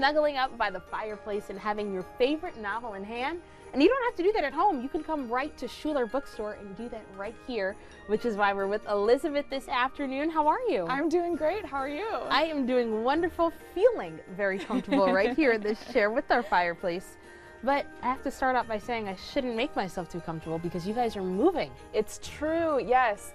snuggling up by the fireplace and having your favorite novel in hand. And you don't have to do that at home. You can come right to Schuler Bookstore and do that right here, which is why we're with Elizabeth this afternoon. How are you? I'm doing great. How are you? I am doing wonderful, feeling very comfortable right here in this chair with our fireplace. But I have to start out by saying I shouldn't make myself too comfortable because you guys are moving. It's true, yes.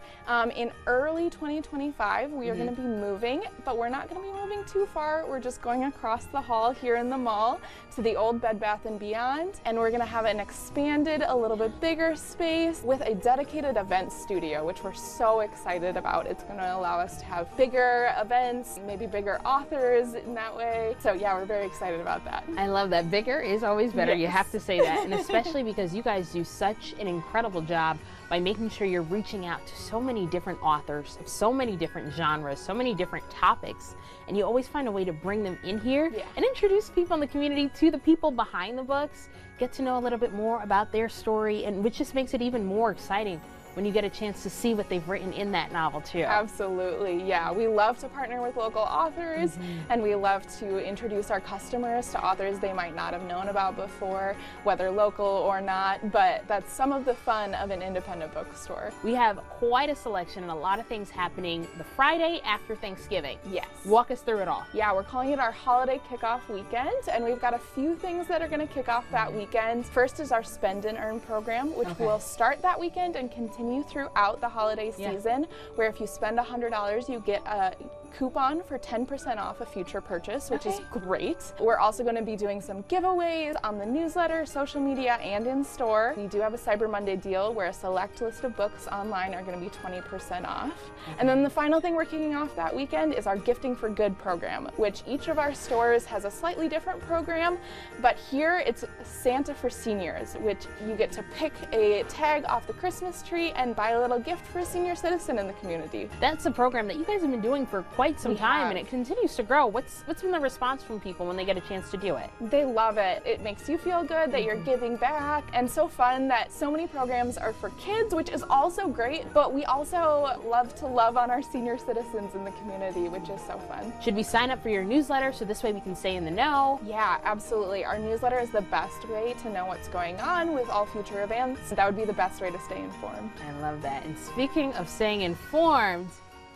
In early 2025, we are going to be moving, but we're not going to be moving too far. We're just going across the hall here in the mall to the old Bed Bath & Beyond, and we're going to have an expanded, a little bit bigger space with a dedicated event studio, which we're so excited about. It's going to allow us to have bigger events, maybe bigger authors in that way. So yeah, we're very excited about that. I love that. Bigger is always better. Yes. You have to say that, and especially because you guys do such an incredible job by making sure you're reaching out to so many different authors of so many different genres, so many different topics, and you always find a way to bring them in here and introduce people in the community to the people behind the books, get to know a little bit more about their story, and which just makes it even more exciting when you get a chance to see what they've written in that novel too. Absolutely, yeah. We love to partner with local authors, and we love to introduce our customers to authors they might not have known about before, whether local or not, but that's some of the fun of an independent bookstore. We have quite a selection and a lot of things happening the Friday after Thanksgiving. Yes. Walk us through it all. Yeah, we're calling it our holiday kickoff weekend, and we've got a few things that are going to kick off that weekend. First is our Spend and Earn program, which will start that weekend and continue throughout the holiday season, where if you spend $100, you get a coupon for 10% off a future purchase, which is great. We're also going to be doing some giveaways on the newsletter, social media, and in store. We do have a Cyber Monday deal where a select list of books online are going to be 20% off. And then the final thing we're kicking off that weekend is our Gifting for Good program, which each of our stores has a slightly different program, but here it's Santa for Seniors, which you get to pick a tag off the Christmas tree and buy a little gift for a senior citizen in the community. That's a program that you guys have been doing for quite some time, and it continues to grow. What's been the response from people when they get a chance to do it? They love it. It makes you feel good that you're giving back, and so fun that so many programs are for kids, which is also great, but we also love to love on our senior citizens in the community, which is so fun. Should we sign up for your newsletter so this way we can stay in the know? Yeah, absolutely. Our newsletter is the best way to know what's going on with all future events. That would be the best way to stay informed. I love that. And speaking of staying informed,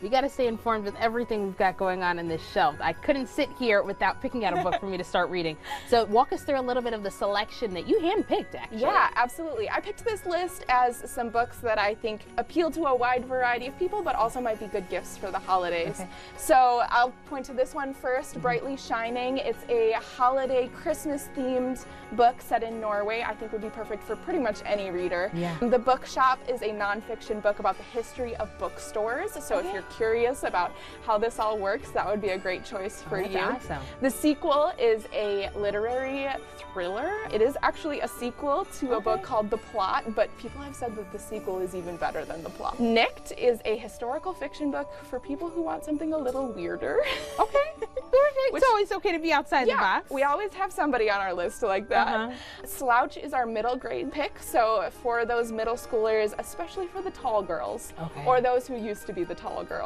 we got to stay informed with everything we've got going on in this shelf. I couldn't sit here without picking out a book for me to start reading. So walk us through a little bit of the selection that you handpicked, actually. Yeah, absolutely. I picked this list as some books that I think appeal to a wide variety of people, but also might be good gifts for the holidays. So I'll point to this one first, Brightly Shining. It's a holiday Christmas-themed book set in Norway. I think would be perfect for pretty much any reader. The Bookshop is a nonfiction book about the history of bookstores. So if you're curious about how this all works, that would be a great choice for you. Awesome. The sequel is a literary thriller. It is actually a sequel to a book called The Plot, but people have said that the sequel is even better than The Plot. Nicked is a historical fiction book for people who want something a little weirder. It's always okay to be outside the box. We always have somebody on our list like that. Slouch is our middle grade pick, so for those middle schoolers, especially for the tall girls, or those who used to be the tall girls.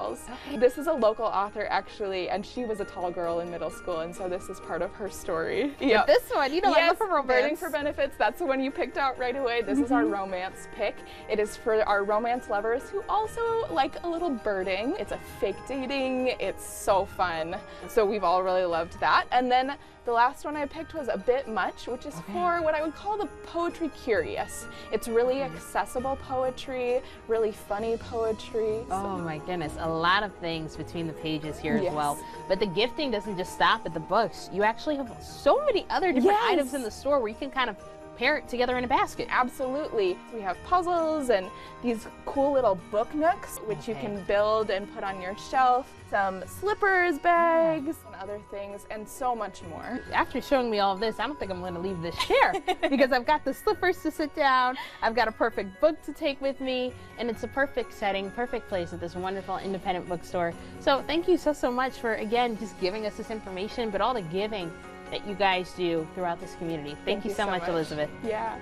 This is a local author, actually, and she was a tall girl in middle school, and so this is part of her story. But this one, you know, I love for romance. Burning for Benefits, that's the one you picked out right away. This is our romance pick. It is for our romance lovers who also like a little birding. It's a fake dating. It's so fun. So we've all really loved that. And then the last one I picked was A Bit Much, which is for what I would call the poetry curious. It's really accessible poetry, really funny poetry. Oh my goodness, a lot of things between the pages here as well. But the gifting doesn't just stop at the books. You actually have so many other different items in the store where you can kind of pair it together in a basket. Absolutely. We have puzzles and these cool little book nooks, which you can build and put on your shelf. Some slippers, bags, and other things, and so much more. After showing me all of this, I don't think I'm going to leave this chair because I've got the slippers to sit down, I've got a perfect book to take with me, and it's a perfect setting, perfect place at this wonderful independent bookstore. So thank you so much for, again, just giving us this information, but all the giving that you guys do throughout this community. Thank you so much, Elizabeth. Yeah.